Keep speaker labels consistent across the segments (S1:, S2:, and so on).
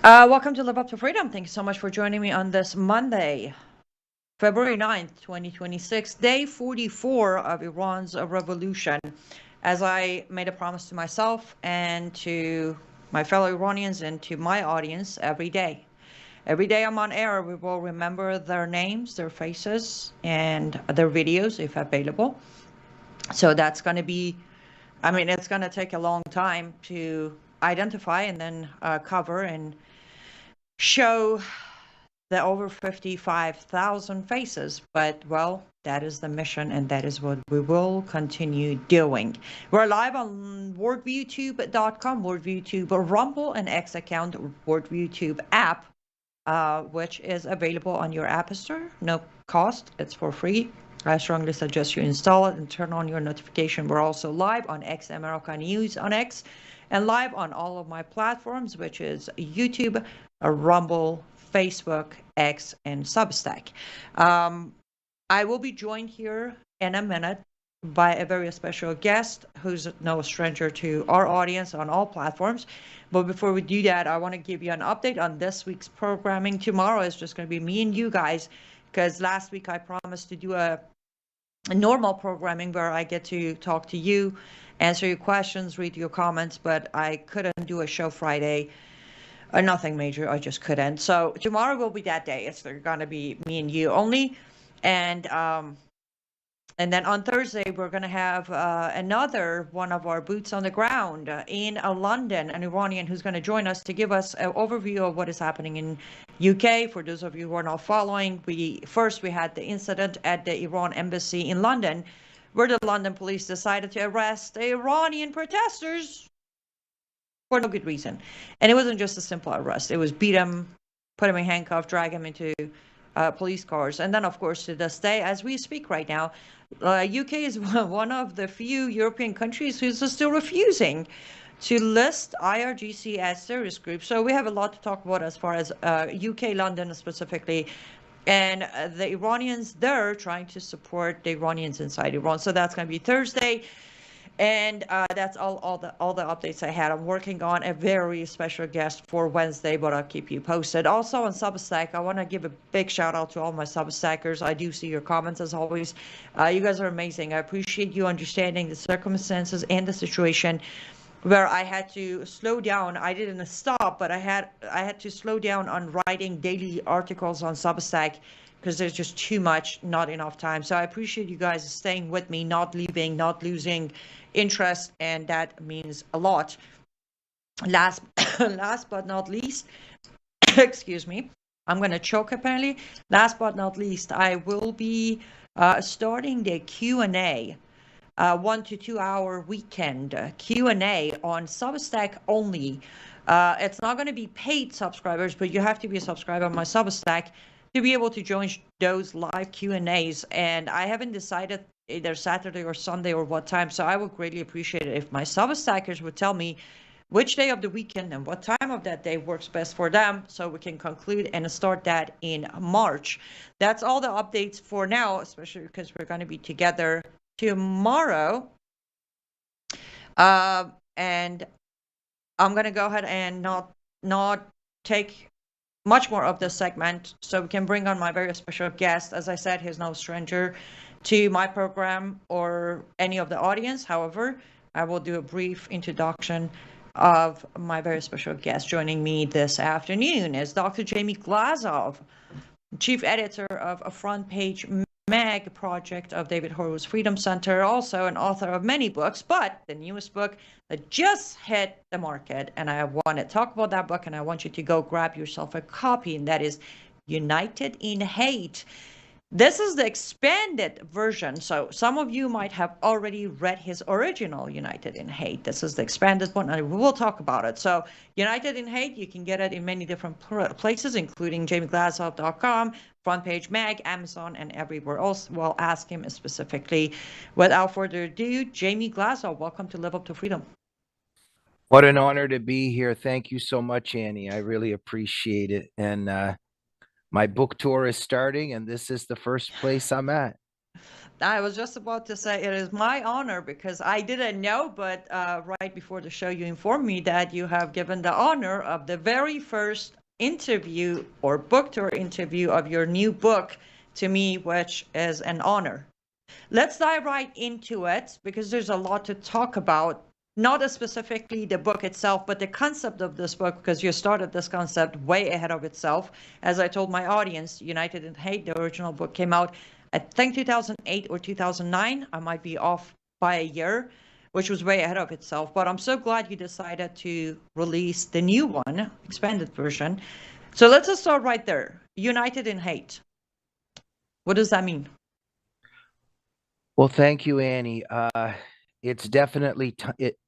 S1: Welcome to Live Up to Freedom. Thank you so much for joining me on this Monday, February 9th, 2026, day 44 of Iran's revolution. As I made a promise to myself and to my fellow Iranians and to my audience every day. Every day I'm on air, we will remember their names, their faces, and their videos if available. So that's going to be, it's going to take a long time to identify and then cover and show the over 55,000 faces, but well, that is the mission and that is what we will continue doing. We're live on wordviewtube.com, WordViewTube, Rumble and X account, WordViewTube app, which is available on your App Store. No cost, it's for free. I strongly suggest you install it and turn on your notification. We're also live on X America News on X and live on all of my platforms, which is YouTube, Rumble, Facebook, X, and Substack. I will be joined here in a minute by a very special guest who's no stranger to our audience on all platforms. But before we do that, I want to give you an update on this week's programming. Tomorrow is just going to be me and you guys, because last week I promised to do a normal programming where I get to talk to you, answer your questions, read your comments, but I couldn't do a show Friday. Nothing major, I just couldn't. So tomorrow will be that day. It's gonna be me and you only, and then on Thursday we're gonna have another one of our boots on the ground in London, an Iranian who's gonna join us to give us an overview of what is happening in UK. For those of you who are not following, we had the incident at the Iran embassy in London, where the London police decided to arrest Iranian protesters for no good reason. And it wasn't just a simple arrest. It was beat him, put him in handcuffs, drag him into police cars. And then, of course, to this day, as we speak right now, UK is one of the few European countries who's still refusing to list IRGC as terrorist group. So we have a lot to talk about as far as UK, London specifically, and the Iranians there trying to support the Iranians inside Iran. So that's going to be Thursday. And that's all the updates I had. I'm working on a very special guest for Wednesday, but I'll keep you posted. Also on Substack, I want to give a big shout out to all my Substackers. I do see your comments as always. You guys are amazing. I appreciate you understanding the circumstances and the situation where I had to slow down. I didn't stop, but I had to slow down on writing daily articles on Substack, because there's just too much, not enough time. So I appreciate you guys staying with me, not leaving, not losing interest, and that means a lot. Last but not least, excuse me, I'm going to choke apparently. Last but not least, I will be starting the Q&A, 1 to 2 hour weekend Q&A on Substack only. It's not going to be paid subscribers, but you have to be a subscriber on my Substack to be able to join those live Q&As. And I haven't decided either Saturday or Sunday or what time, so I would greatly appreciate it if my Substackers would tell me which day of the weekend and what time of that day works best for them, so we can conclude and start that in March. That's all the updates for now, especially because we're going to be together tomorrow. And I'm going to go ahead and not take much more of this segment, so we can bring on my very special guest. As I said, he's no stranger to my program or any of the audience. However, I will do a brief introduction of my very special guest. Joining me this afternoon is Dr. Jamie Glazov, chief editor of a Front Page Mag project of David Horowitz Freedom Center, also an author of many books, but the newest book that just hit the market, and I want to talk about that book, and I want you to go grab yourself a copy, and that is United in Hate. This is the expanded version, so some of you might have already read his original United in Hate. This is the expanded one, and we will talk about it. So United in Hate, you can get it in many different places, including jamieglazov.com, Front Page Mag, Amazon, and everywhere else. We'll ask him specifically. Without further ado, Jamie Glazov, welcome to Live Up to Freedom.
S2: What an honor to be here. Thank you so much, Annie. I really appreciate it. And my book tour is starting, and this is the first place I'm at.
S1: I was just about to say it is my honor because I didn't know, but right before the show, you informed me that you have given the honor of the very first interview or book tour interview of your new book to me, which is an honor. Let's dive right into it because there's a lot to talk about. Not specifically the book itself, but the concept of this book, because you started this concept way ahead of itself. As I told my audience, United in Hate, the original book came out, I think 2008 or 2009. I might be off by a year, which was way ahead of itself. But I'm so glad you decided to release the new one, expanded version. So let's just start right there. United in Hate. What does that mean?
S2: Well, thank you, Annie. It's definitely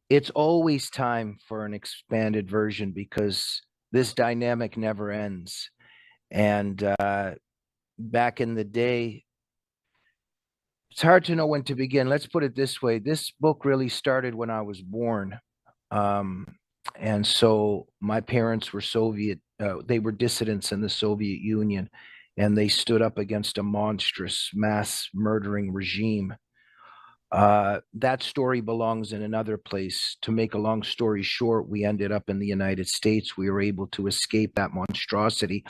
S2: it's always time for an expanded version because this dynamic never ends. And back in the day, it's hard to know when to begin. Let's put it this way. This book really started when I was born. Um, and so my parents were they were dissidents in the Soviet Union, and they stood up against a monstrous mass murdering regime. That story belongs in another place. To make a long story short, we ended up in the United States. We were able to escape that monstrosity.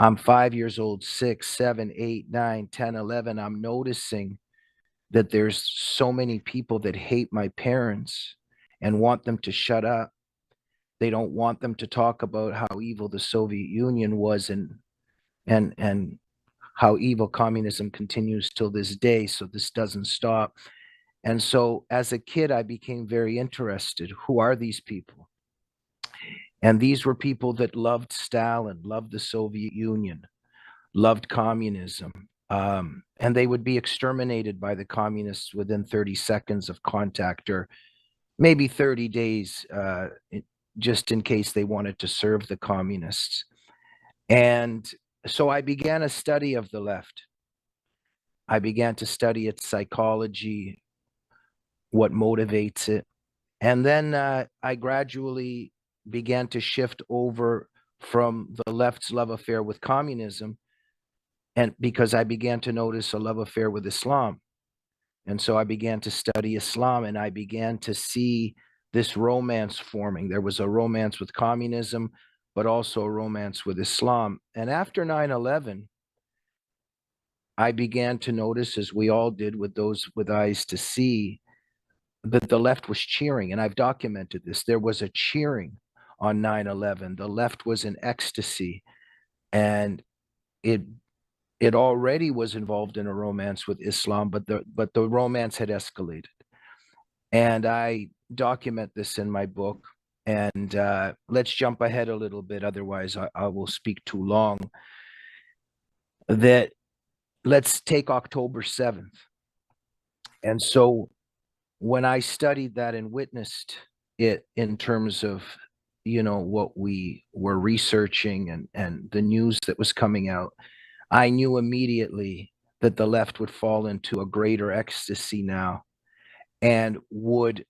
S2: I'm 5 years old, 6, 7, 8, 9, 10, 11. I'm noticing that there's so many people that hate my parents and want them to shut up. They don't want them to talk about how evil the Soviet Union was and how evil communism continues till this day. So this doesn't stop. And so as a kid, I became very interested. Who are these people? And these were people that loved Stalin, loved the Soviet Union, loved communism. And they would be exterminated by the communists within 30 seconds of contact, or maybe 30 days, just in case they wanted to serve the communists. And so I began a study of the left. I began to study its psychology, what motivates it. And then I gradually began to shift over from the left's love affair with communism, and because I began to notice a love affair with Islam. And so I began to study Islam, and I began to see this romance forming. There was a romance with communism, but also a romance with Islam. And after 9/11, I began to notice, as we all did with those with eyes to see, that the left was cheering. And I've documented this. There was a cheering on 9/11. The left was in ecstasy, and it it already was involved in a romance with Islam, but the romance had escalated. And I document this in my book. And let's jump ahead a little bit, otherwise I will speak too long. That let's take October 7th. And so when I studied that and witnessed it in terms of, what we were researching and the news that was coming out, I knew immediately that the left would fall into a greater ecstasy now and would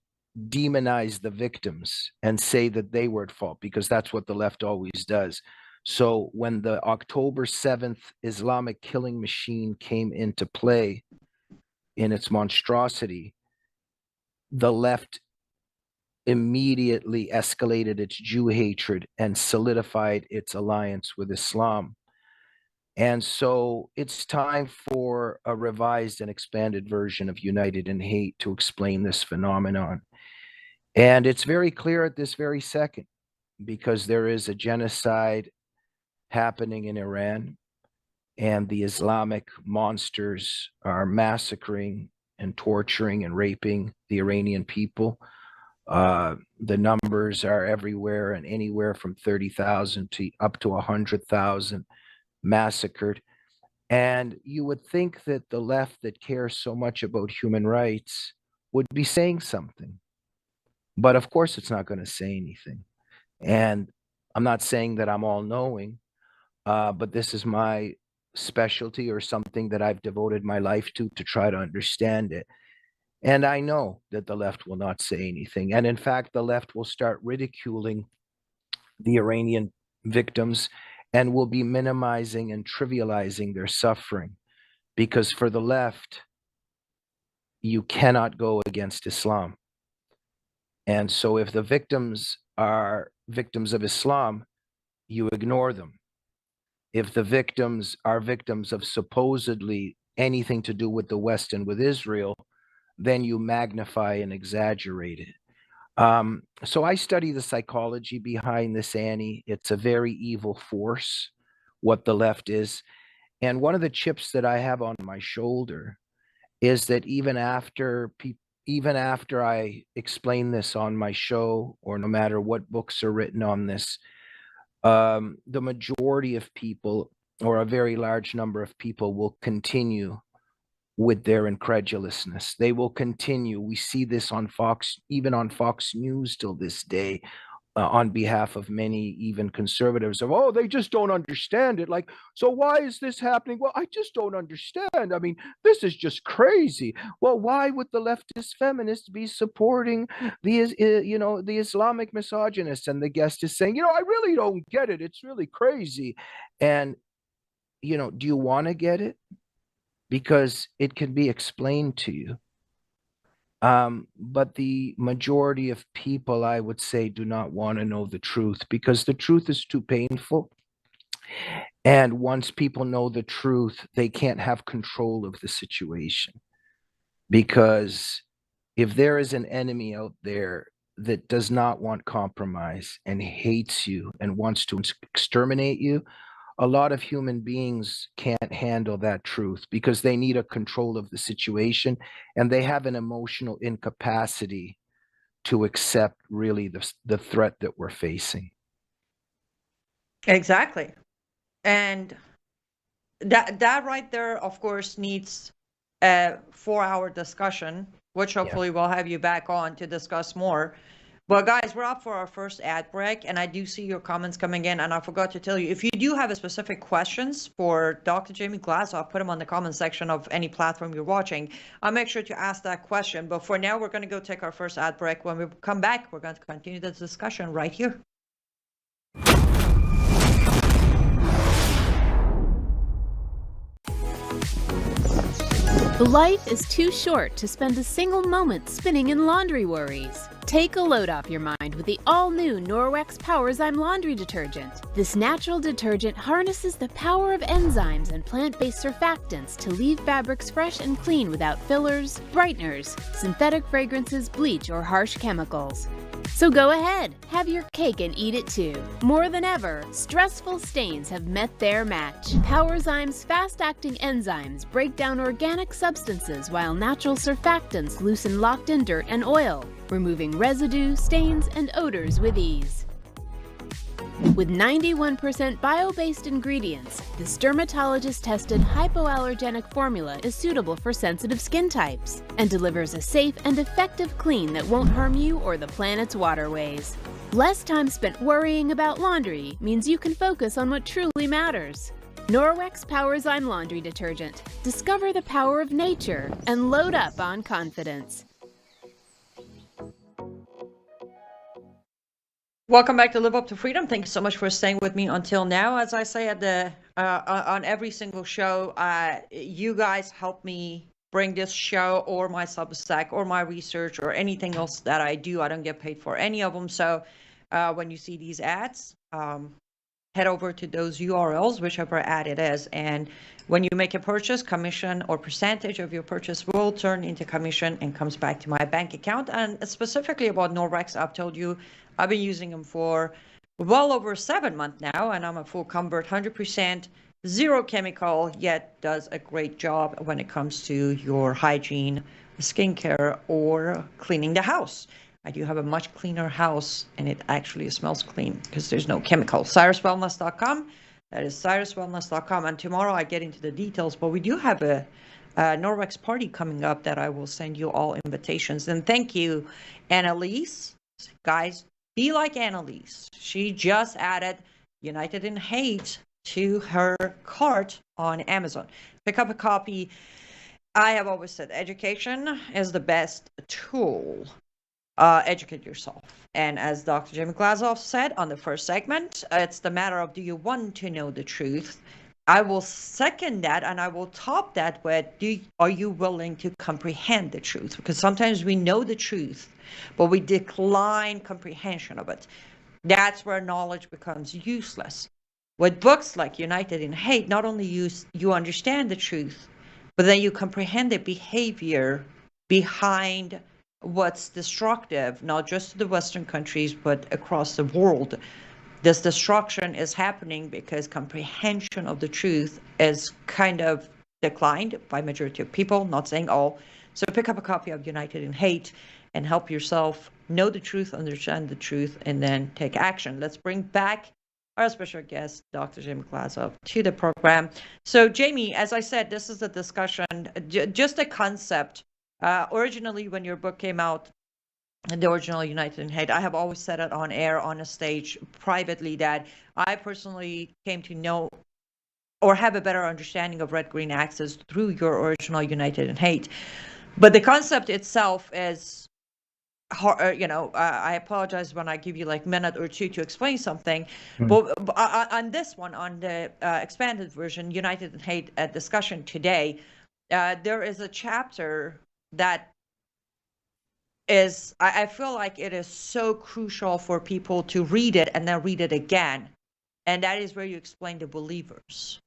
S2: demonize the victims and say that they were at fault, because that's what the left always does. So when the October 7th Islamic killing machine came into play in its monstrosity, the left immediately escalated its Jew hatred and solidified its alliance with Islam. And so it's time for a revised and expanded version of United in Hate to explain this phenomenon. And it's very clear at this very second, because there is a genocide happening in Iran, and the Islamic monsters are massacring and torturing and raping the Iranian people. The numbers are everywhere, and anywhere from 30,000 to up to 100,000 massacred. And you would think that the left that cares so much about human rights would be saying something. But of course, it's not going to say anything. And I'm not saying that I'm all knowing, but this is my specialty, or something that I've devoted my life to try to understand it. And I know that the left will not say anything. And in fact, the left will start ridiculing the Iranian victims and will be minimizing and trivializing their suffering. Because for the left, you cannot go against Islam. And so if the victims are victims of Islam, you ignore them. If the victims are victims of supposedly anything to do with the West and with Israel, then you magnify and exaggerate it. So I study the psychology behind this, Annie. It's a very evil force, what the left is. And one of the chips that I have on my shoulder is that even after I explain this on my show, or no matter what books are written on this, the majority of people, or a very large number of people, will continue with their incredulousness. They will continue. We see this on Fox, even on Fox News till this day, on behalf of many, even conservatives, of, oh, they just don't understand it. Like, so why is this happening? Well, I just don't understand. I mean, this is just crazy. Well, why would the leftist feminists be supporting the Islamic misogynists? And the guest is saying, I really don't get it. It's really crazy. And, do you want to get it? Because it can be explained to you. But the majority of people, I would say, do not want to know the truth, because the truth is too painful. And once people know the truth, they can't have control of the situation. Because if there is an enemy out there that does not want compromise and hates you and wants to exterminate you, a lot of human beings can't handle that truth, because they need a control of the situation, and they have an emotional incapacity to accept really the threat that we're facing.
S1: Exactly. And that right there, of course, needs a 4-hour discussion, which hopefully we'll have you back on to discuss more. But guys, we're up for our first ad break, and I do see your comments coming in, and I forgot to tell you, if you do have a specific questions for Dr. Jamie Glazov, put them on the comment section of any platform you're watching. I'll make sure to ask that question. But for now, we're going to go take our first ad break. When we come back, we're going to continue this discussion right here.
S3: Life is too short to spend a single moment spinning in laundry worries. Take a load off your mind with the all-new Norwex Powerzyme laundry detergent. This natural detergent harnesses the power of enzymes and plant-based surfactants to leave fabrics fresh and clean without fillers, brighteners, synthetic fragrances, bleach, or harsh chemicals. So go ahead, have your cake and eat it too. More than ever, stressful stains have met their match. Powerzyme's fast-acting enzymes break down organic substances, while natural surfactants loosen locked-in dirt and oil, removing residue, stains, and odors with ease. With 91% bio-based ingredients, this dermatologist-tested hypoallergenic formula is suitable for sensitive skin types and delivers a safe and effective clean that won't harm you or the planet's waterways. Less time spent worrying about laundry means you can focus on what truly matters. Norwex Powerzyme Laundry Detergent. Discover the power of nature and load up on confidence.
S1: Welcome back to Live Up to Freedom. Thank you so much for staying with me until now. As I say at the on every single show, you guys help me bring this show or my Substack or my research or anything else that I do. I don't get paid for any of them. So when you see these ads, head over to those URLs, whichever ad it is. And when you make a purchase, commission or percentage of your purchase will turn into commission and comes back to my bank account. And specifically about Norwex, I've told you, I've been using them for well over 7 months now, and I'm a full convert, 100%, zero chemical, yet does a great job when it comes to your hygiene, skincare, or cleaning the house. I do have a much cleaner house, and it actually smells clean because there's no chemical. CyrusWellness.com. That is CyrusWellness.com. And tomorrow I get into the details, but we do have a Norwex party coming up that I will send you all invitations. And thank you, Annalise. Guys, be like Annalise. She just added United in Hate to her cart on Amazon. Pick up a copy. I have always said education is the best tool. Educate yourself. And as Dr. Jamie Glazov said on the first segment, it's the matter of, do you want to know the truth? I will second that, and I will top that with, are you willing to comprehend the truth? Because sometimes we know the truth, but we decline comprehension of it. That's where knowledge becomes useless. With books like United in Hate, not only you understand the truth, but then you comprehend the behavior behind what's destructive, not just to the Western countries, but across the world. This destruction is happening because comprehension of the truth is kind of declined by majority of people, not saying all. So pick up a copy of United in Hate and help yourself know the truth, understand the truth, and then take action. Let's bring back our special guest, Dr. Jamie Glazov, to the program. So Jamie, as I said, this is a discussion, just a concept. Originally, when your book came out, the original United in Hate, I have always said it on air, on a stage, privately, that I personally came to know or have a better understanding of red-green axis through your original United in Hate. But the concept itself is, I apologize when I give you like a minute or two to explain something. But on this one, on the expanded version, United in Hate discussion today, there is a chapter that is, I feel like it is so crucial for people to read it and then read it again. And that is where you explain the believers.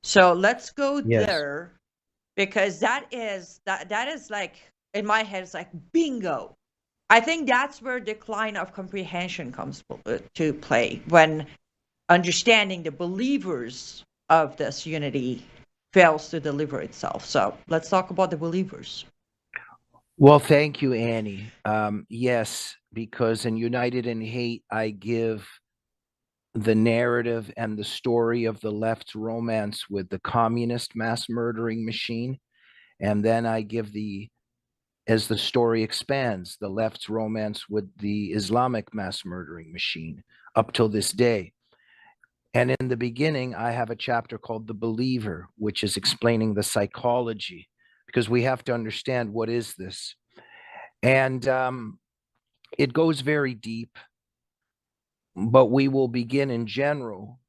S1: So let's go there, because that is like, in my head, it's like bingo. I think that's where decline of comprehension comes to play, when understanding the believers of this unity fails to deliver itself. So let's talk about the believers.
S2: Well, thank you, Annie. Yes, because in United in Hate, I give the narrative and the story of the left's romance with the communist mass murdering machine. And then I give as the story expands, the left's romance with the Islamic mass murdering machine up till this day. And in the beginning, I have a chapter called The Believer, which is explaining the psychology, because we have to understand, what is this? And it goes very deep, but we will begin in general.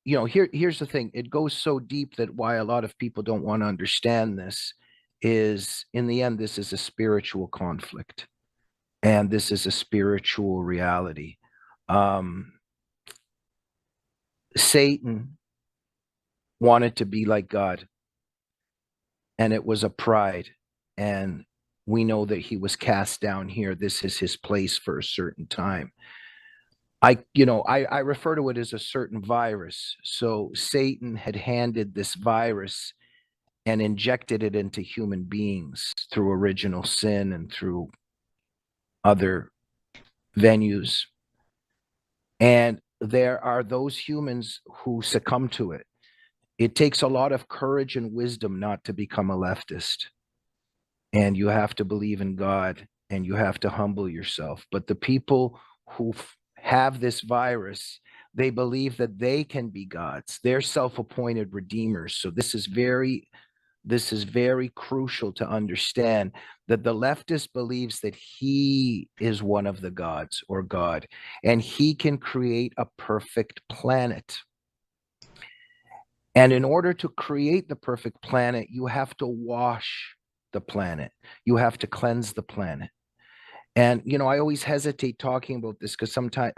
S2: Here's the thing. It goes so deep that why a lot of people don't want to understand this is, in the end, this is a spiritual conflict, and this is a spiritual reality. Satan wanted to be like God, and it was a pride, and we know that he was cast down here. This is his place for a certain time. I refer to it as a certain virus. So Satan had handed this virus and injected it into human beings through original sin and through other venues. And there are those humans who succumb to it. It takes a lot of courage and wisdom not to become a leftist. And you have to believe in God, and you have to humble yourself. But the people who have this virus, they believe that they can be gods. They're self-appointed redeemers. So this is very crucial to understand, that the leftist believes that he is one of the gods, or God, and he can create a perfect planet. And in order to create the perfect planet, you have to wash the planet. You have to cleanse the planet. And, I always hesitate talking about this, because sometimes,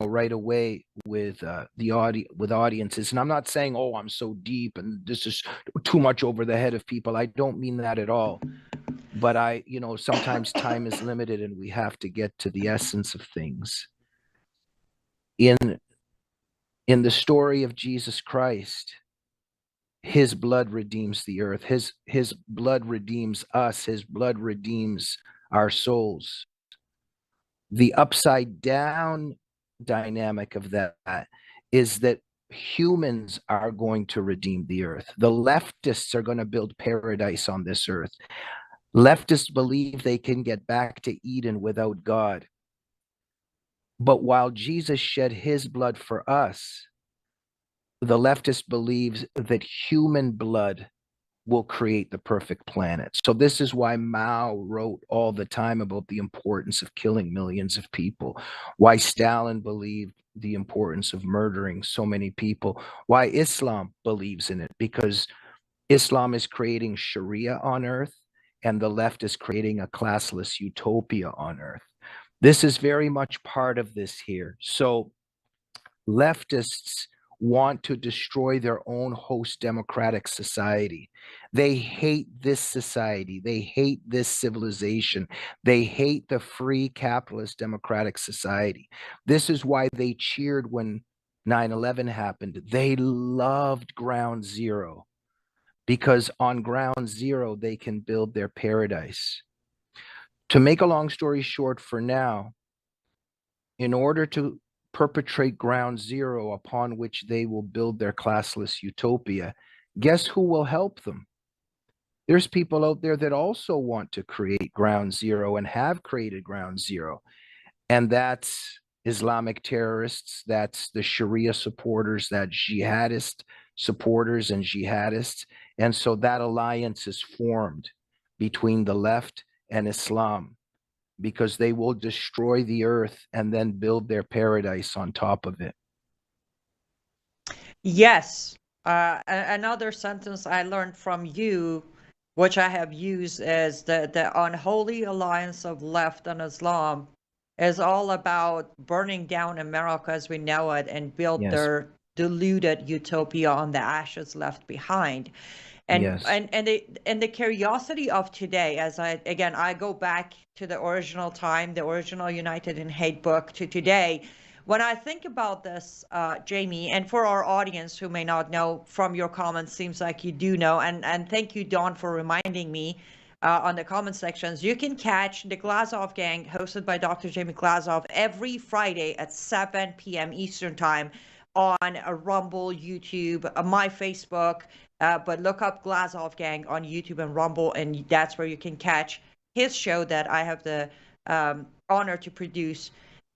S2: right away with audiences, and I'm not saying, oh, I'm so deep and this is too much over the head of people. I don't mean that at all. But sometimes time is limited, and we have to get to the essence of things. In the story of Jesus Christ, his blood redeems the earth. His blood redeems us. His blood redeems our souls. The upside down dynamic of that is that humans are going to redeem the earth. The leftists are going to build paradise on this earth. Leftists believe they can get back to Eden without God. But while Jesus shed his blood for us, the leftist believes that human blood will create the perfect planet. So this is why Mao wrote all the time about the importance of killing millions of people, why Stalin believed the importance of murdering so many people, why Islam believes in it, because Islam is creating Sharia on earth, and the left is creating a classless utopia on earth. This is very much part of this here. So leftists want to destroy their own host democratic society. They hate this society. They hate this civilization. They hate the free capitalist democratic society. This is why they cheered when 9/11 happened. They loved Ground Zero, because on Ground Zero, they can build their paradise. To make a long story short for now, in order to perpetrate Ground Zero upon which they will build their classless utopia, guess who will help them? There's people out there that also want to create Ground Zero and have created Ground Zero. And that's Islamic terrorists, that's the Sharia supporters, that's jihadist supporters and jihadists. And so that alliance is formed between the left and Islam, because they will destroy the earth and then build their paradise on top of it.
S1: Yes. Another sentence I learned from you, which I have used, is the unholy alliance of left and Islam is all about burning down America as we know it and build
S2: Yes.
S1: their deluded utopia on the ashes left behind. And
S2: Yes.
S1: and the curiosity of today, as I go back to the original time, the original United in Hate book, to today, when I think about this, Jamie, and for our audience who may not know from your comments, seems like you do know, and thank you, Dawn, for reminding me on the comment sections. You can catch the Glazov Gang, hosted by Dr. Jamie Glazov, every Friday at 7 p.m. Eastern Time on Rumble, YouTube, my Facebook, but look up Glazov Gang on YouTube and Rumble, and that's where you can catch his show that I have the honor to produce.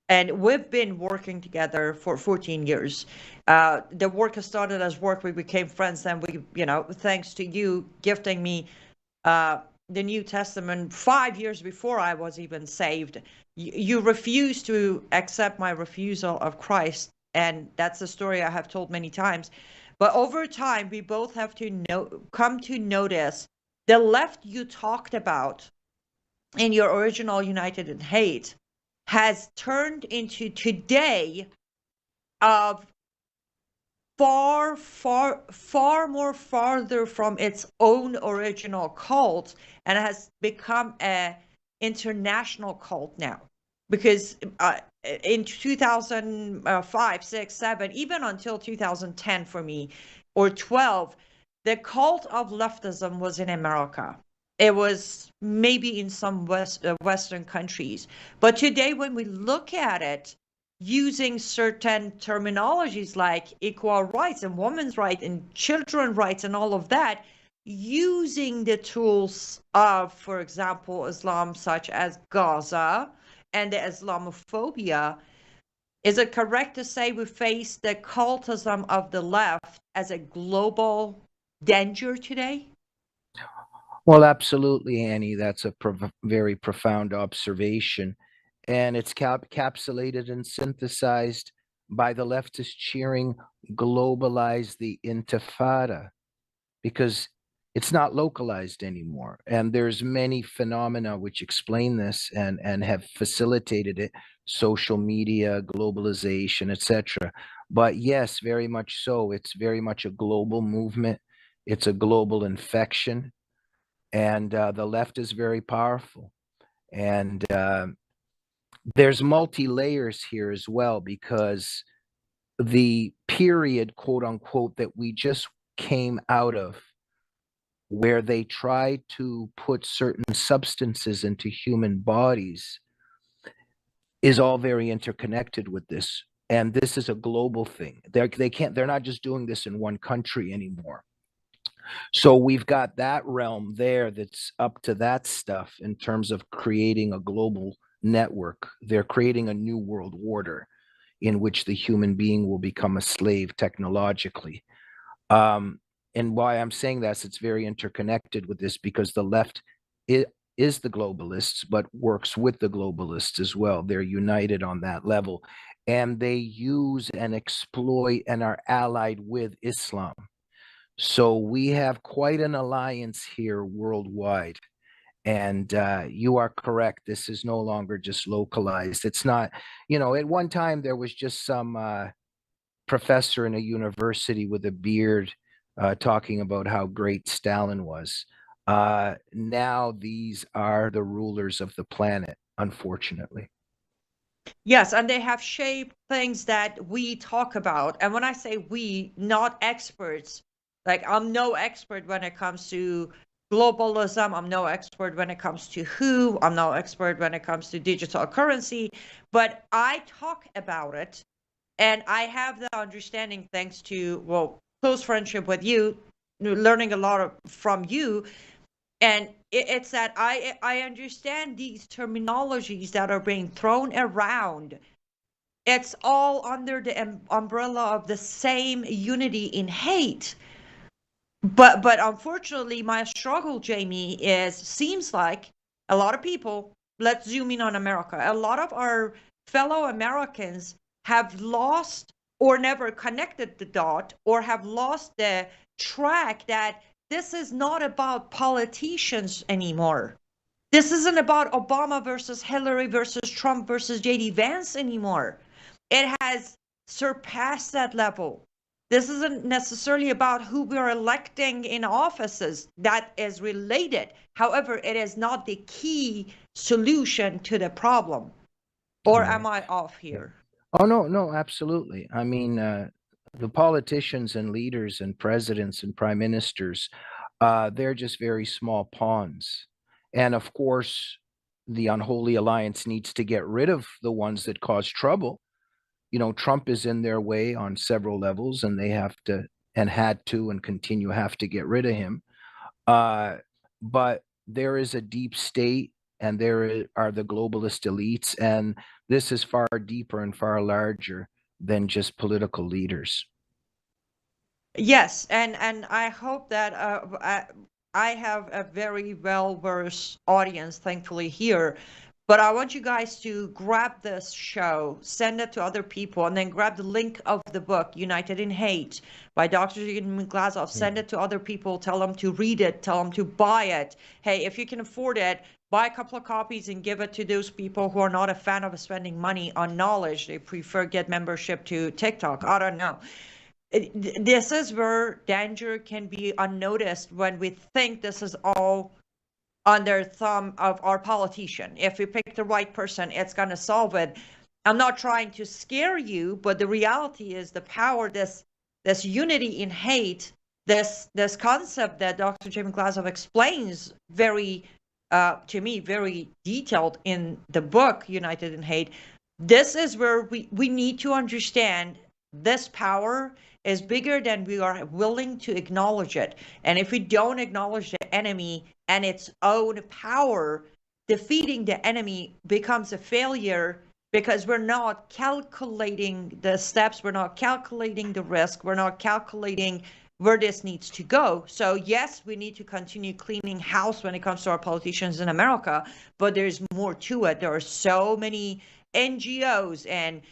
S1: And we've been working together for 14 years. The work has started as work. We became friends, and we, thanks to you gifting me the New Testament 5 years before I was even saved. You refused to accept my refusal of Christ. And that's a story I have told many times. But over time, we both have to come to notice the left you talked about in your original United in Hate has turned into today of far more farther from its own original cult, and has become an international cult now. Because in 2005, 6, 7, even until 2010 for me, or 12, the cult of leftism was in America. It was maybe in some Western countries. But today, when we look at it, using certain terminologies like equal rights and women's rights and children's rights and all of that, using the tools of, for example, Islam, such as Gaza and the Islamophobia, is it correct to say we face the cultism of the left as a global danger today?
S2: Well, absolutely, Annie. That's a very profound observation. And it's capsulated and synthesized by the leftist cheering globalize the intifada, because it's not localized anymore. And there's many phenomena which explain this and have facilitated it: social media, globalization, etc. But yes, very much so. It's very much a global movement. It's a global infection. And the left is very powerful. And there's multi-layers here as well, because the period, quote unquote, that we just came out of, where they tried to put certain substances into human bodies, is all very interconnected with this. And this is a global thing. They're not just doing this in one country anymore. So we've got that realm there that's up to that stuff in terms of creating a global network. They're creating a new world order in which the human being will become a slave technologically. And why I'm saying that is it's very interconnected with this, because the left is the globalists, but works with the globalists as well. They're united on that level. And they use and exploit and are allied with Islam. So we have quite an alliance here worldwide. And you are correct. This is no longer just localized. It's not, at one time there was just some professor in a university with a beard talking about how great Stalin was. Now these are the rulers of the planet, unfortunately.
S1: Yes, and they have shaped things that we talk about. And when I say we, not experts, like I'm no expert when it comes to globalism. I'm no expert when it comes to WHO. I'm no expert when it comes to digital currency. But I talk about it, and I have the understanding thanks to, well, close friendship with you, learning a lot from you. And it's that I understand these terminologies that are being thrown around. It's all under the umbrella of the same unity in hate. But unfortunately, my struggle, Jamie, seems like a lot of people, let's zoom in on America, a lot of our fellow Americans have lost or never connected the dot, or have lost the track that this is not about politicians anymore. This isn't about Obama versus Hillary versus Trump versus JD Vance anymore. It has surpassed that level. This isn't necessarily about who we're electing in offices. That is related. However, it is not the key solution to the problem. Or am I off here?
S2: Oh, no, absolutely. I mean, the politicians and leaders and presidents and prime ministers, they're just very small pawns. And of course, the unholy alliance needs to get rid of the ones that cause trouble. Trump is in their way on several levels, and they have to, and had to, and have to get rid of him. But there is a deep state, and there are the globalist elites, and this is far deeper and far larger than just political leaders.
S1: Yes, and I hope that I have a very well-versed audience, thankfully, here. But I want you guys to grab this show, send it to other people, and then grab the link of the book, United in Hate, by Dr. Glazov. Send it to other people. Tell them to read it. Tell them to buy it. Hey, if you can afford it, buy a couple of copies and give it to those people who are not a fan of spending money on knowledge. They prefer get membership to TikTok. I don't know. This is where danger can be unnoticed when we think this is all under thumb of our politician. If we pick the right person, it's going to solve it. I'm not trying to scare you, but the reality is the power, this unity in hate, this concept that Dr. Jamie Glazov explains very, to me, very detailed in the book, United in Hate. This is where we need to understand this power is bigger than we are willing to acknowledge it. And if we don't acknowledge the enemy and its own power, defeating the enemy becomes a failure because we're not calculating the steps, we're not calculating the risk, we're not calculating where this needs to go. So yes, we need to continue cleaning house when it comes to our politicians in America, but there's more to it. There are so many NGOs and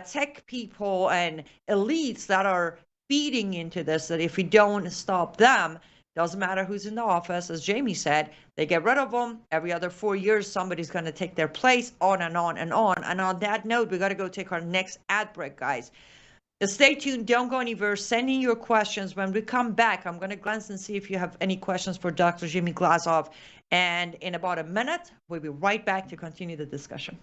S1: tech people and elites that are feeding into this, that if we don't stop them, doesn't matter who's in the office, as Jamie said, they get rid of them. Every other 4 years, somebody's going to take their place, on and on and on. And on that note, we got to go take our next ad break, guys. Stay tuned. Don't go anywhere. Send in your questions. When we come back, I'm going to glance and see if you have any questions for Dr. Jamie Glazov. And in about a minute, we'll be right back to continue the discussion.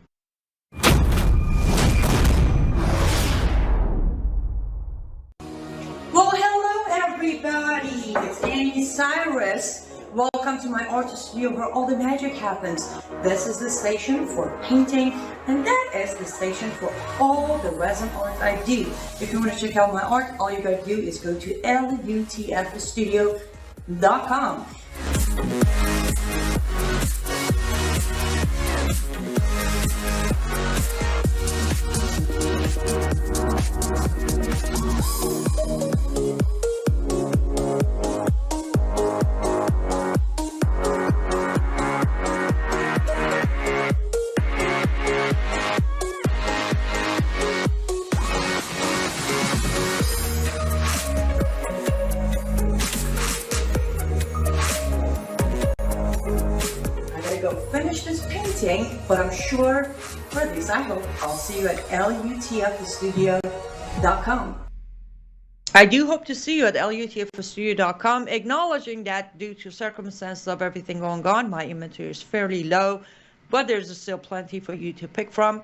S1: Well, hello everybody, it's Annie Cyrus. Welcome to my art studio where all the magic happens. This is the station for painting, and that is the station for all the resin art I do. If you want to check out my art, all you gotta do is go to lutfstudio.com. go finish this painting, but I'm sure, or at least I hope, I'll see you at lutfstudio.com. I do hope to see you at lutfstudio.com, acknowledging that due to circumstances of everything going on, my inventory is fairly low, but there's still plenty for you to pick from.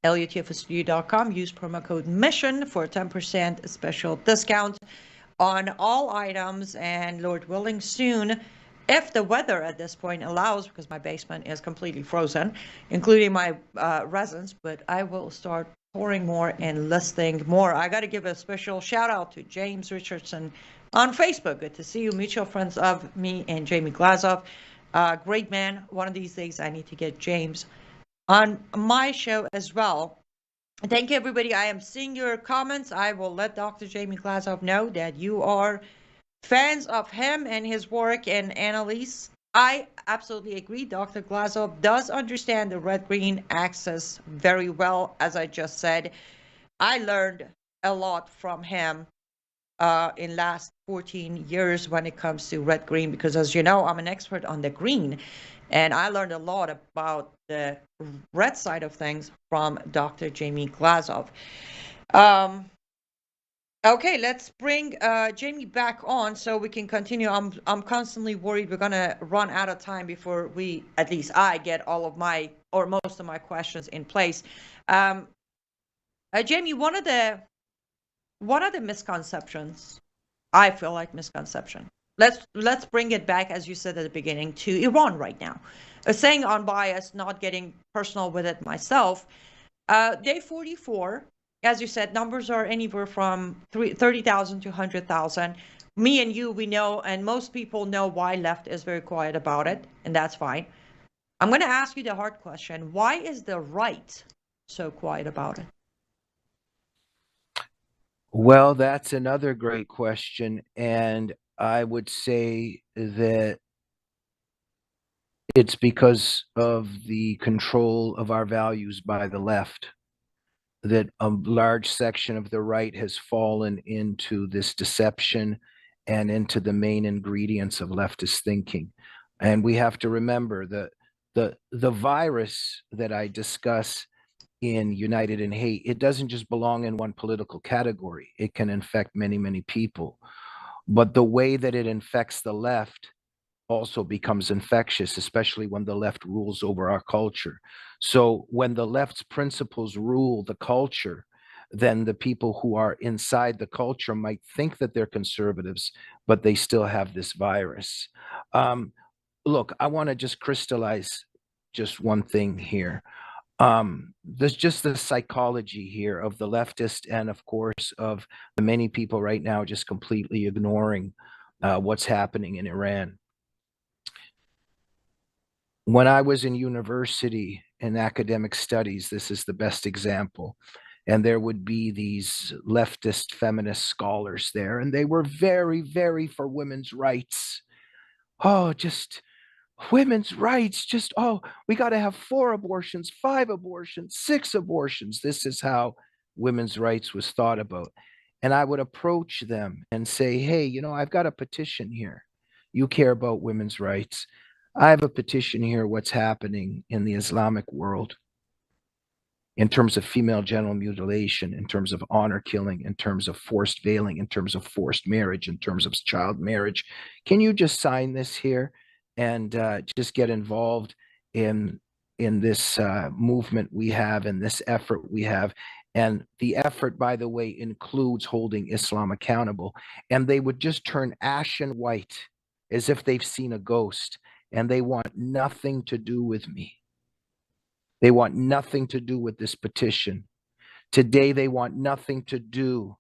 S1: lutfstudio.com. Use promo code MISSION for a 10% special discount on all items, and Lord willing, soon, if the weather at this point allows, because my basement is completely frozen, including my resins, but I will start pouring more and listing more. I got to give a special shout out to James Richardson on Facebook. Good to see you, mutual friends of me and Jamie Glazov. Great man. One of these days I need to get James on my show as well. Thank you, everybody. I am seeing your comments. I will let Dr. Jamie Glazov know that you are fans of him and his work. And Annalise, I absolutely agree. Dr. Glazov does understand the red-green axis very well, as I just said. I learned a lot from him in last 14 years when it comes to red-green, because as you know, I'm an expert on the green. And I learned a lot about the red side of things from Dr. Jamie Glazov. Okay, let's bring Jamie back on so we can continue. I'm constantly worried we're gonna run out of time before we, at least I, get all of my, or most of my questions in place. Jamie, one of the misconceptions, I feel like misconception. Let's bring it back, as you said at the beginning, to Iran right now. Saying unbiased, not getting personal with it myself. Day 44, as you said, numbers are anywhere from 30,000 to 100,000. Me and you, we know, and most people know why left is very quiet about it, and that's fine. I'm going to ask you the hard question. Why is the right so quiet about it?
S2: Well, that's another great question. And I would say that it's because of the control of our values by the left, that a large section of the right has fallen into this deception and into the main ingredients of leftist thinking. And we have to remember that the virus that I discuss in United in Hate, it doesn't just belong in one political category. It can infect many, many people. But the way that it infects the left also becomes infectious, especially when the left rules over our culture. So when the left's principles rule the culture, then the people who are inside the culture might think that they're conservatives, but they still have this virus. Look, I want to just crystallize just one thing here. There's just the psychology here of the leftist, and of course of the many people right now just completely ignoring what's happening in Iran. When I was in university in academic studies, this is the best example. And there would be these leftist feminist scholars there, and they were very, very for women's rights. Oh, just women's rights, just, oh, we got to have 4 abortions, 5 abortions, 6 abortions. This is how women's rights was thought about. And I would approach them and say, hey, you know, I've got a petition here. You care about women's rights. I have a petition here, what's happening in the Islamic world in terms of female genital mutilation, in terms of honor killing, in terms of forced veiling, in terms of forced marriage, in terms of child marriage. Can you just sign this here and just get involved in this movement we have, in this effort we have? And the effort, by the way, includes holding Islam accountable. And they would just turn ashen white as if they've seen a ghost. And they want nothing to do with me. They want nothing to do with this petition. Today, they want nothing to do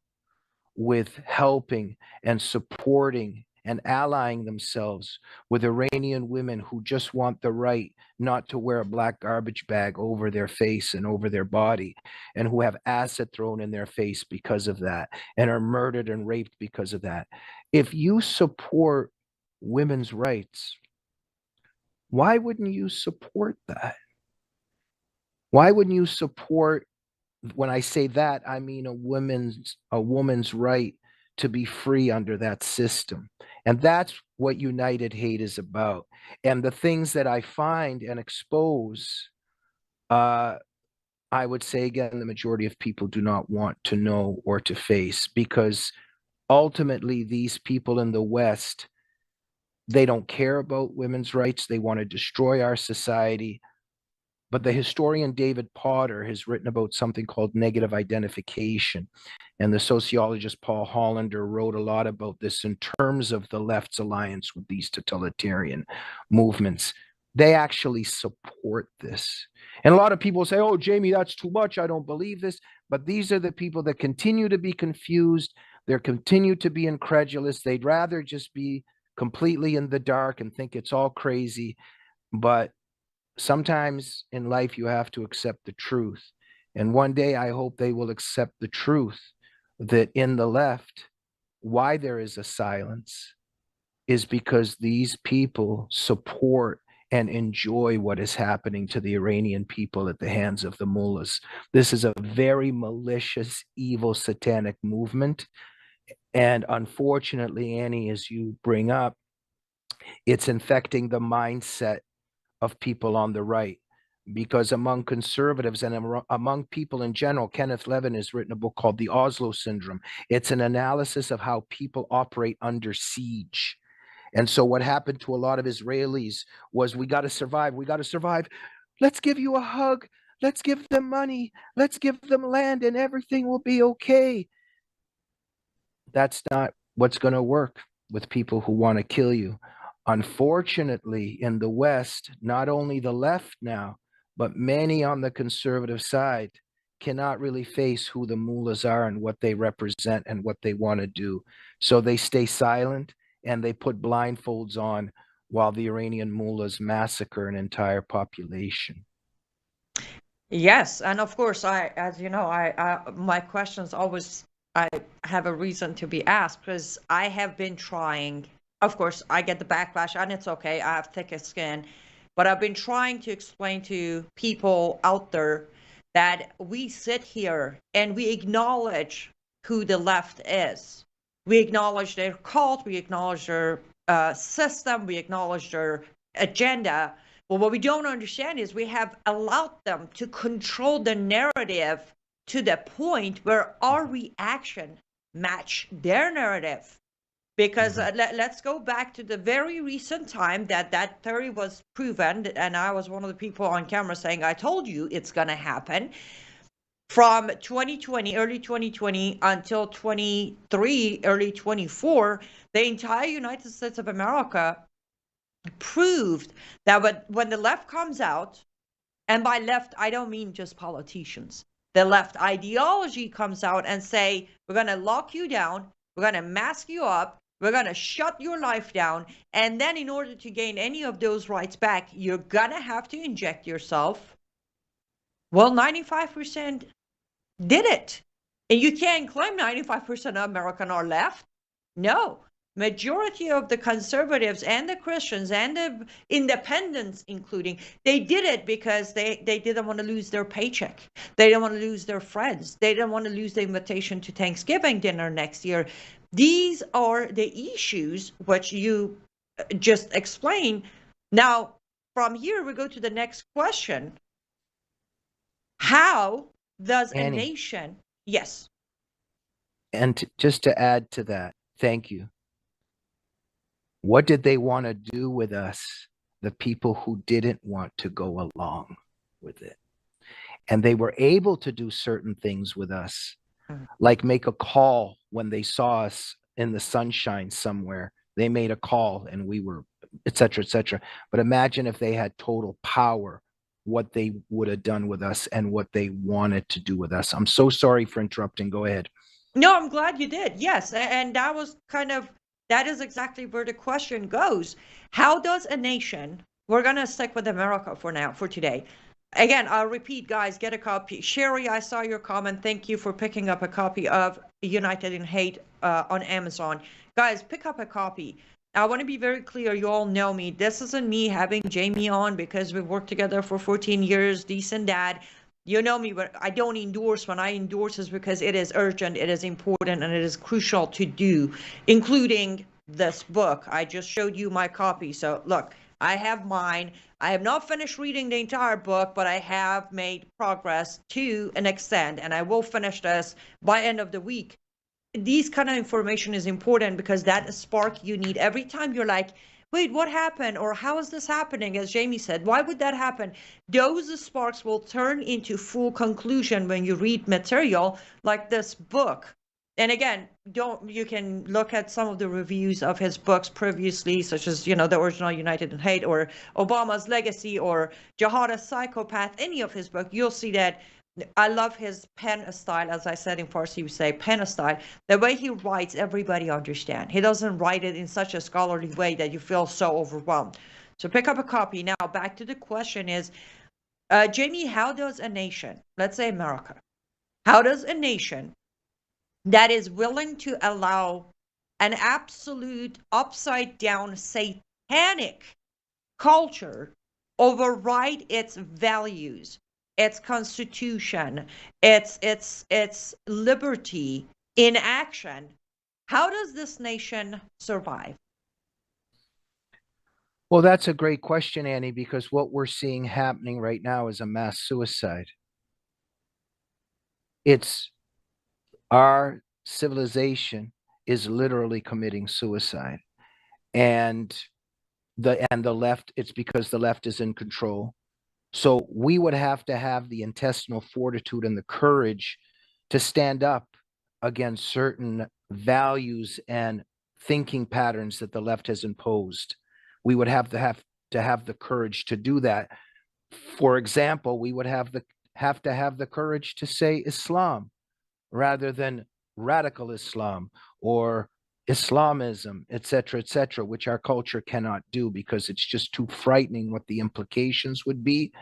S2: with helping and supporting and allying themselves with Iranian women who just want the right not to wear a black garbage bag over their face and over their body, and who have acid thrown in their face because of that, and are murdered and raped because of that. If you support women's rights, why wouldn't you support that? Why wouldn't you support, when I say that, I mean a woman's right to be free under that system, And that's what United Hate is about. And the things that I find and expose, I would say, again, the majority of people do not want to know or to face, because ultimately these people in the West, they don't care about women's rights. They want to destroy our society. But the historian David Potter has written about something called negative identification. And the sociologist Paul Hollander wrote a lot about this in terms of the left's alliance with these totalitarian movements. They actually support this. And a lot of people say, oh, Jamie, that's too much. I don't believe this. But these are the people that continue to be confused. They continue to be incredulous. They'd rather just be completely in the dark and think it's all crazy. But sometimes in life, you have to accept the truth. And one day, I hope they will accept the truth that in the left, why there is a silence is because these people support and enjoy what is happening to the Iranian people at the hands of the mullahs. This is a very malicious, evil, satanic movement. And unfortunately, Annie, as you bring up, it's infecting the mindset of people on the right, because among conservatives and among people in general, Kenneth Levin has written a book called The Oslo Syndrome. It's an analysis of how people operate under siege. And so what happened to a lot of Israelis was, we got to survive. We got to survive. Let's give you a hug. Let's give them money. Let's give them land and everything will be okay. That's not what's going to work with people who want to kill you. Unfortunately, in the West, not only the left now, but many on the conservative side cannot really face who the mullahs are and what they represent and what they want to do. So they stay silent and they put blindfolds on while the Iranian mullahs massacre an entire population.
S1: Yes, and of course, as you know, my questions always, I have a reason to be asked, because I have been trying. Of course, I get the backlash, and it's okay. I have thicker skin, but I've been trying to explain to people out there that we sit here and we acknowledge who the left is. We acknowledge their cult. We acknowledge their system. We acknowledge their agenda. But what we don't understand is we have allowed them to control the narrative to the point where our reaction match their narrative. Because let's go back to the very recent time that theory was proven, and I was one of the people on camera saying, I told you it's going to happen. From 2020, early 2020 until 23, early 24, the entire United States of America proved that when the left comes out, and by left, I don't mean just politicians, the left ideology comes out and say, we're going to lock you down, we're going to mask you up, we're going to shut your life down, and then in order to gain any of those rights back, you're going to have to inject yourself. Well, 95% did it. And you can't claim 95% of Americans are left. No. Majority of the conservatives and the Christians and the independents, including, they did it because they didn't want to lose their paycheck. They didn't want to lose their friends. They didn't want to lose the invitation to Thanksgiving dinner next year. These are the issues which you just explained. Now, from here, we go to the next question. How does a nation... Yes.
S2: And just to add to that, thank you. What did they want to do with us, the people who didn't want to go along with it? And they were able to do certain things with us, like make a call when they saw us in the sunshine somewhere. They made a call and we were, et cetera, et cetera. But imagine if they had total power, what they would have done with us and what they wanted to do with us. I'm so sorry for interrupting. Go ahead.
S1: No, I'm glad you did. Yes. And that was that is exactly where the question goes. How does a nation, we're going to stick with America for now, for today. Again, I'll repeat, guys, get a copy. Sherry, I saw your comment. Thank you for picking up a copy of United in Hate on Amazon. Guys, pick up a copy. I want to be very clear. You all know me. This isn't me having Jamie on because we've worked together for 14 years, decent dad. You know me, but I don't endorse. When I endorse is because it is urgent, it is important, and it is crucial to do, including this book. I just showed you my copy. So look, I have mine. I have not finished reading the entire book, but I have made progress to an extent, and I will finish this by end of the week. These kind of information is important because that spark you need every time you're like, wait, what happened? Or how is this happening? As Jamie said, why would that happen? Those sparks will turn into full conclusion when you read material like this book. And again, you can look at some of the reviews of his books previously, such as, the original United in Hate or Obama's Legacy or Jihadist Psychopath, any of his book, you'll see that I love his pen style. As I said in Farsi, we say pen style. The way he writes, everybody understand. He doesn't write it in such a scholarly way that you feel so overwhelmed. So pick up a copy. Now, back to the question is, Jamie, how does a nation, let's say America, how does a nation that is willing to allow an absolute upside down satanic culture override its values, its constitution, its liberty in action, how does this nation survive?
S2: Well, that's a great question, Annie, because what we're seeing happening right now is a mass suicide. It's our civilization is literally committing suicide. And the left, it's because the left is in control. So we would have to have the intestinal fortitude and the courage to stand up against certain values and thinking patterns that the left has imposed. We would have the courage to do that. For example, we would have to have the courage to say Islam rather than radical Islam or Islamism, etc., which our culture cannot do because it's just too frightening what the implications would be.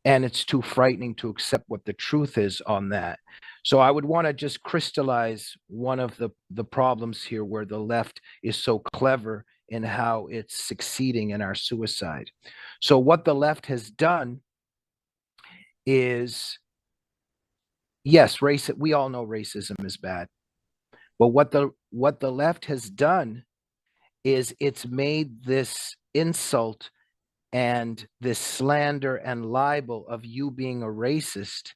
S2: And it's too frightening to accept what the truth is on that. So I would want to just crystallize one of the problems here where the left is so clever in how it's succeeding in our suicide. So what the left has done is, yes, we all know racism is bad. But what the left has done is it's made this insult and this slander and libel of you being a racist,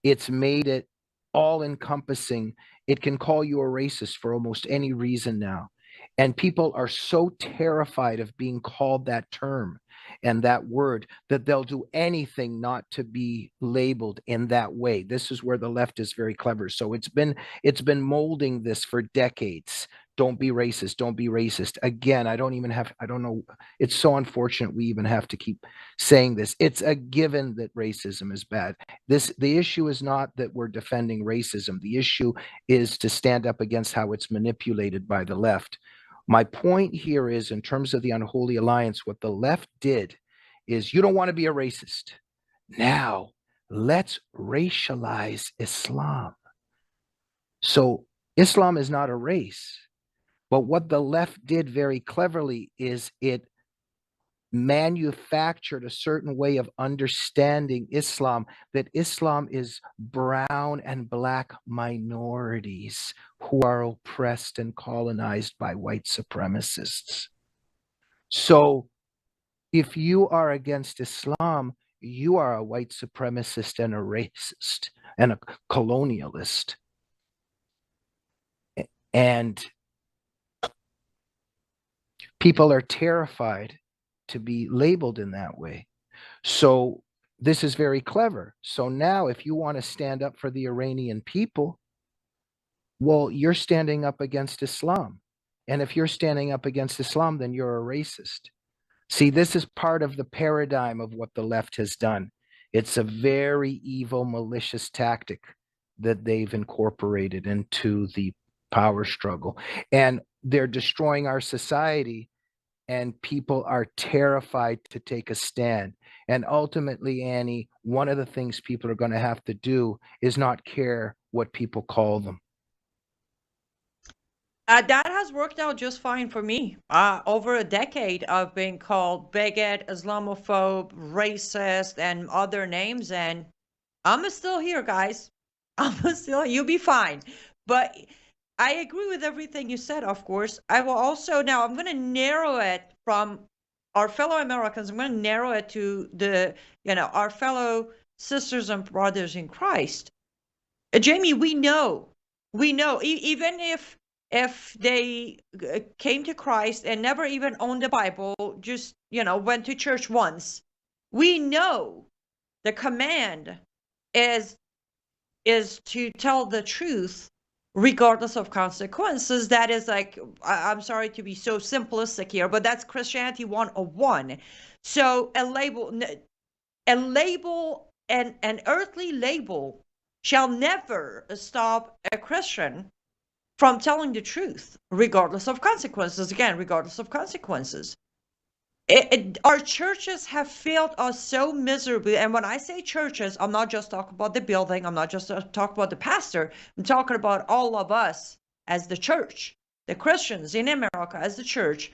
S2: it's made it all encompassing. It can call you a racist for almost any reason now. And people are so terrified of being called that term and that word that they'll do anything not to be labeled in that way. This is where the left is very clever. So it's been molding this for decades. Don't be racist. Don't be racist. Again, I don't know. It's so unfortunate we even have to keep saying this. It's a given that racism is bad. The issue is not that we're defending racism. The issue is to stand up against how it's manipulated by the left. My point here is, in terms of the unholy alliance, what the left did is, you don't want to be a racist. Now, let's racialize Islam. So Islam is not a race. But what the left did very cleverly is it manufactured a certain way of understanding Islam, that Islam is brown and black minorities who are oppressed and colonized by white supremacists. So if you are against Islam, you are a white supremacist and a racist and a colonialist. And people are terrified to be labeled in that way. So this is very clever. So now if you want to stand up for the Iranian people, well, you're standing up against Islam. And if you're standing up against Islam, then you're a racist. See, this is part of the paradigm of what the left has done. It's a very evil, malicious tactic that they've incorporated into the power struggle. And they're destroying our society, and people are terrified to take a stand. And ultimately, Annie, one of the things people are going to have to do is not care what people call them.
S1: That has worked out just fine for me. Over a decade of being called bigot, Islamophobe, racist, and other names, and I'm still here, guys. You'll be fine. But I agree with everything you said, of course. I will also, now I'm going to narrow it from our fellow Americans. I'm going to narrow it to our fellow sisters and brothers in Christ. Jamie, we know, even if they came to Christ and never even owned the Bible, just, went to church once, we know the command is to tell the truth regardless of consequences. That is, like, I'm sorry to be so simplistic here, but that's Christianity 101. So an earthly label shall never stop a Christian from telling the truth, regardless of consequences. Again, regardless of consequences. Our churches have failed us so miserably. And when I say churches, I'm not just talking about the building. I'm not just talking about the pastor. I'm talking about all of us as the church, the Christians in America as the church.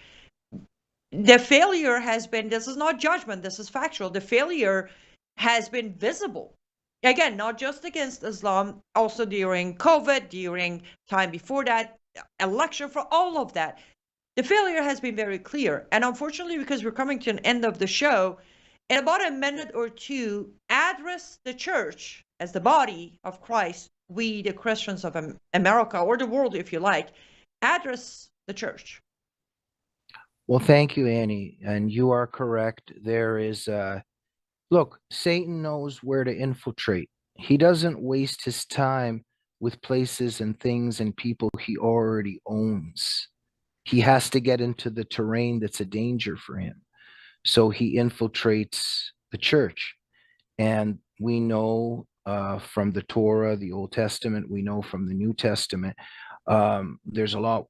S1: The failure has been, this is not judgment, this is factual. The failure has been visible. Again, not just against Islam, also during COVID, during time before that, election, for all of that. The failure has been very clear. And unfortunately, because we're coming to an end of the show, in about a minute or two, address the church as the body of Christ, we, the Christians of America, or the world, if you like, address the church.
S2: Well, thank you, Annie. And you are correct. There is, look, Satan knows where to infiltrate. He doesn't waste his time with places and things and people he already owns. He has to get into the terrain that's a danger for him. So he infiltrates the church. And we know from the Torah, the Old Testament, we know from the New Testament, there's a lot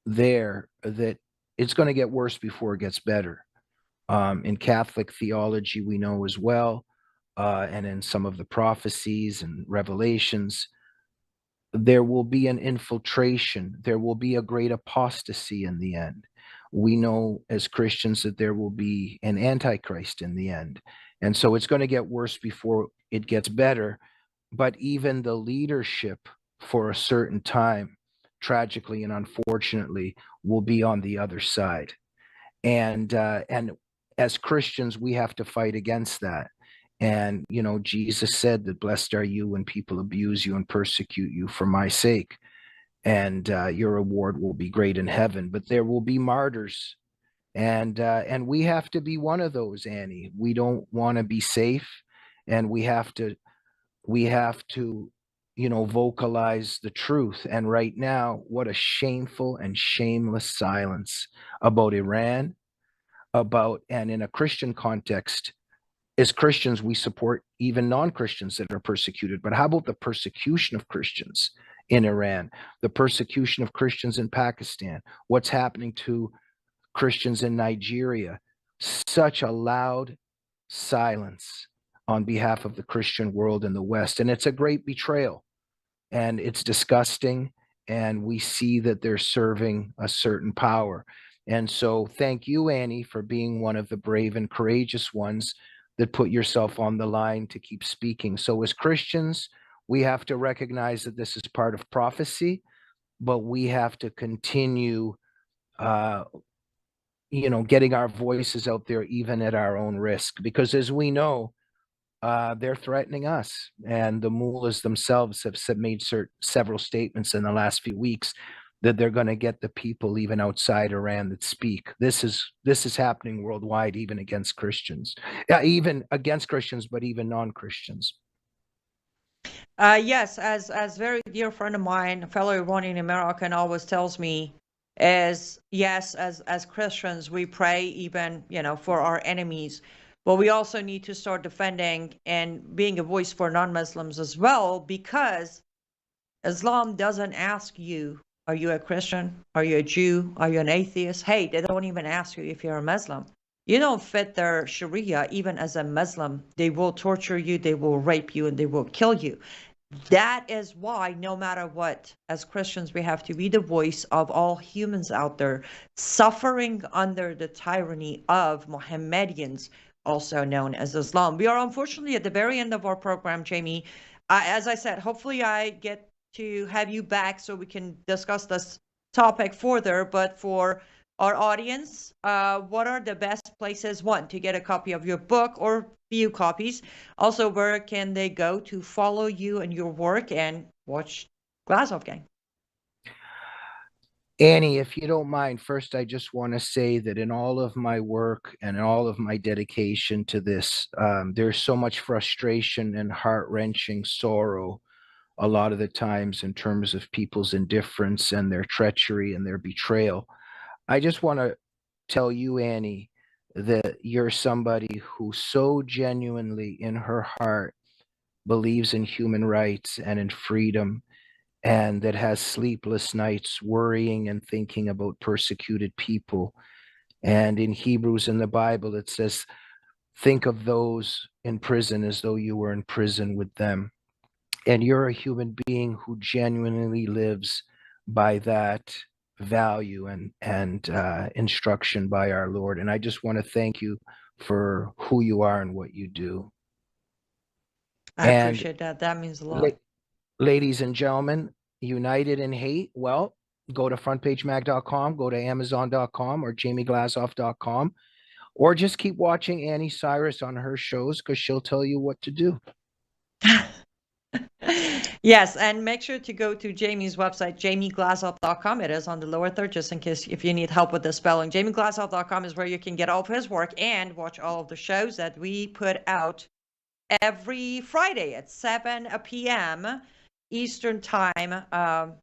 S2: there that it's going to get worse before it gets better. In Catholic theology, we know as well, and in some of the prophecies and revelations, there will be an infiltration. There will be a great apostasy in the end. We know as Christians that there will be an antichrist in the end. And so it's going to get worse before it gets better. But even the leadership for a certain time, tragically and unfortunately, will be on the other side. And as Christians, we have to fight against that. And, Jesus said that blessed are you when people abuse you and persecute you for my sake. And your reward will be great in heaven. But there will be martyrs. And we have to be one of those, Annie. We don't want to be safe. And we have to, vocalize the truth. And right now, what a shameful and shameless silence about Iran, and in a Christian context, as Christians, we support even non-Christians that are persecuted. But how about the persecution of Christians in Iran, the persecution of Christians in Pakistan, what's happening to Christians in Nigeria? Such a loud silence on behalf of the Christian world in the West. And it's a great betrayal. And it's disgusting. And we see that they're serving a certain power. And so thank you, Annie, for being one of the brave and courageous ones that put yourself on the line to keep speaking. So as Christians, we have to recognize that this is part of prophecy, but we have to continue, getting our voices out there, even at our own risk, because as we know, they're threatening us. And the mullahs themselves have made several statements in the last few weeks that they're going to get the people even outside Iran that speak. This is happening worldwide, even against Christians, even against Christians, but even non-Christians.
S1: Yes, as very dear friend of mine, a fellow Iranian American, always tells me, as Christians, we pray even, for our enemies, but we also need to start defending and being a voice for non-Muslims as well, because Islam doesn't ask you, are you a Christian? Are you a Jew? Are you an atheist? Hey, they don't even ask you if you're a Muslim. You don't fit their Sharia. Even as a Muslim, they will torture you, they will rape you, and they will kill you. That is why, no matter what, as Christians, we have to be the voice of all humans out there suffering under the tyranny of Mohammedans, also known as Islam. We are unfortunately at the very end of our program, Jamie. As I said, hopefully I get to have you back so we can discuss this topic further. But for our audience, what are the best places, one, to get a copy of your book or few copies? Also, where can they go to follow you and your work and watch Glazov Gang?
S2: Annie, if you don't mind, first, I just want to say that in all of my work and in all of my dedication to this, there's so much frustration and heart-wrenching sorrow a lot of the times in terms of people's indifference and their treachery and their betrayal. I just want to tell you, Annie, that you're somebody who so genuinely in her heart believes in human rights and in freedom, and that has sleepless nights worrying and thinking about persecuted people. And in Hebrews in the Bible, it says, think of those in prison as though you were in prison with them. And you're a human being who genuinely lives by that value and instruction by our Lord. And I just want to thank you for who you are and what you do.
S1: I
S2: And
S1: appreciate that. That means a lot.
S2: ladies and gentlemen, united in hate, well, go to frontpagemag.com, go to amazon.com or jamieglazoff.com, or just keep watching Annie Cyrus on her shows because she'll tell you what to do.
S1: Yes, and make sure to go to Jamie's website, jamieglazoff.com. It is on the lower third, just in case if you need help with the spelling. Jamieglazoff.com is where you can get all of his work and watch all of the shows that we put out every Friday at 7 p.m. Eastern Time.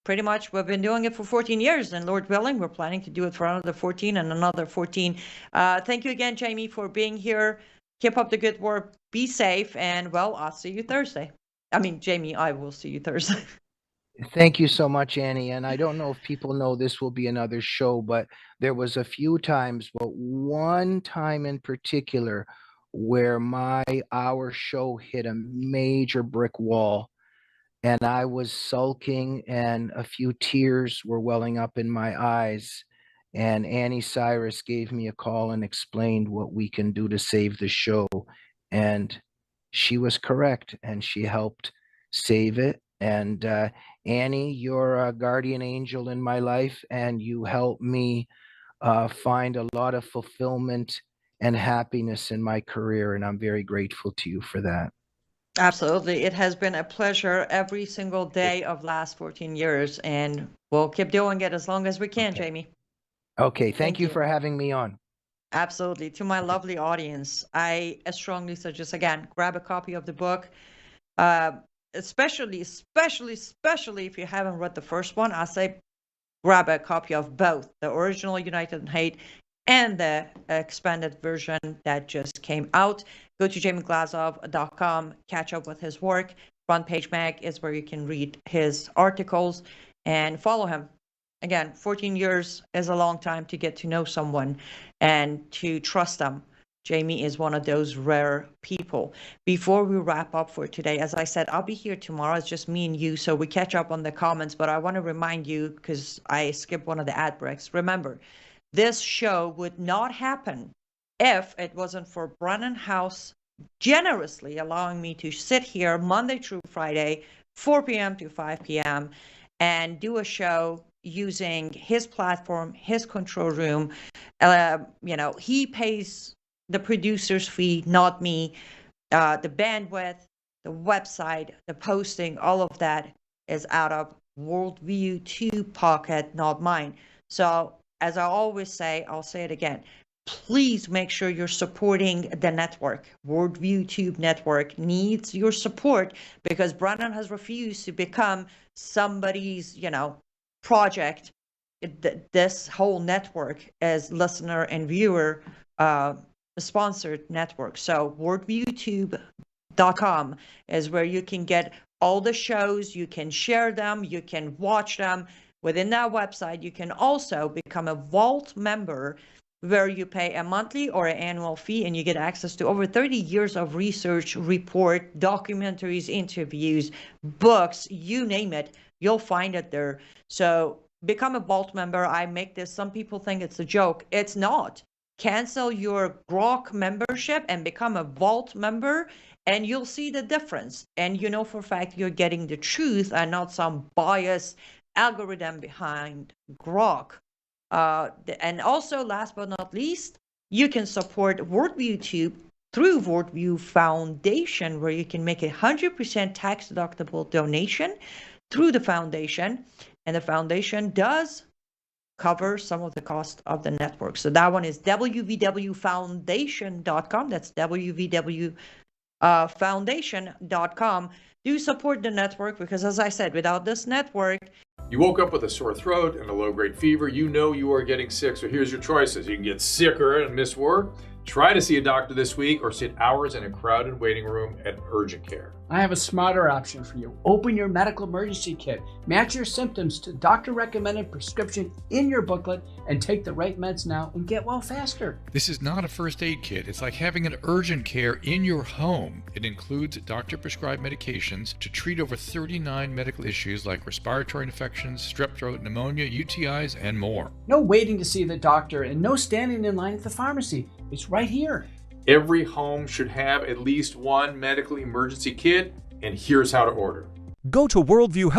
S1: Pretty much we've been doing it for 14 years, and Lord willing, we're planning to do it for another 14 and another 14. Thank you again, Jamie, for being here. Keep up the good work. Be safe, and well, I'll see you Thursday. I mean, Jamie, I will see you Thursday.
S2: Thank you so much, Annie. And I don't know if people know this will be another show, but there was a few times, but one time in particular where our show hit a major brick wall, and I was sulking and a few tears were welling up in my eyes. And Annie Cyrus gave me a call and explained what we can do to save the show. And she was correct, and she helped save it. And Annie, you're a guardian angel in my life, and you help me find a lot of fulfillment and happiness in my career. And I'm very grateful to you for that.
S1: Absolutely. It has been a pleasure every single day of last 14 years, and we'll keep doing it as long as we can,
S2: Okay.
S1: Jamie.
S2: Okay. Thank you for having me on.
S1: Absolutely. To my lovely audience, I strongly suggest, again, grab a copy of the book. Especially if you haven't read the first one, I say grab a copy of both the original United in Hate and the expanded version that just came out. Go to jamieglazoff.com, catch up with his work. Front Page Mag is where you can read his articles and follow him. Again, 14 years is a long time to get to know someone and to trust them. Jamie is one of those rare people. Before we wrap up for today, as I said, I'll be here tomorrow. It's just me and you, so we catch up on the comments. But I want to remind you, because I skipped one of the ad breaks. Remember, this show would not happen if it wasn't for Brennan House generously allowing me to sit here Monday through Friday, 4 p.m. to 5 p.m., and do a show using his platform, his control room. He pays the producer's fee, not me. The bandwidth, the website, the posting, all of that is out of Worldview 2 pocket, not mine. So as I always say, I'll say it again, please make sure you're supporting the network. Worldview Tube Network needs your support because Brennan has refused to become somebody's, project. This whole network is listener and viewer sponsored network. So worldviewtube.com is where you can get all the shows, you can share them, you can watch them. Within that website, you can also become a Vault member where you pay a monthly or an annual fee and you get access to over 30 years of research, report, documentaries, interviews, books, you name it, you'll find it there. So become a Vault member. I make this, some people think it's a joke. It's not. cancel your Grok membership and become a Vault member, and you'll see the difference. And you know for a fact you're getting the truth and not some biased algorithm behind Grok. And also, last but not least, you can support Worldview Tube through Worldview Foundation, where you can make a 100% tax-deductible donation through the foundation, and the foundation does cover some of the cost of the network. So that one is www.foundation.com. That's www.foundation.com. Do support the network, because as I said, without this network,
S4: you woke up with a sore throat and a low-grade fever. You know you are getting sick, so here's your choices. You can get sicker and miss work, try to see a doctor this week, or sit hours in a crowded waiting room at urgent care.
S5: I have a smarter option for you. Open your medical emergency kit. Match your symptoms to doctor-recommended prescription in your booklet and take the right meds now and get well faster.
S6: This is not a first aid kit. It's like having an urgent care in your home. It includes doctor-prescribed medications to treat over 39 medical issues like respiratory infections, strep throat, pneumonia, UTIs, and more.
S5: No waiting to see the doctor and no standing in line at the pharmacy. It's right here.
S4: Every home should have at least one medical emergency kit, and here's how to order.
S7: Go to Worldview Health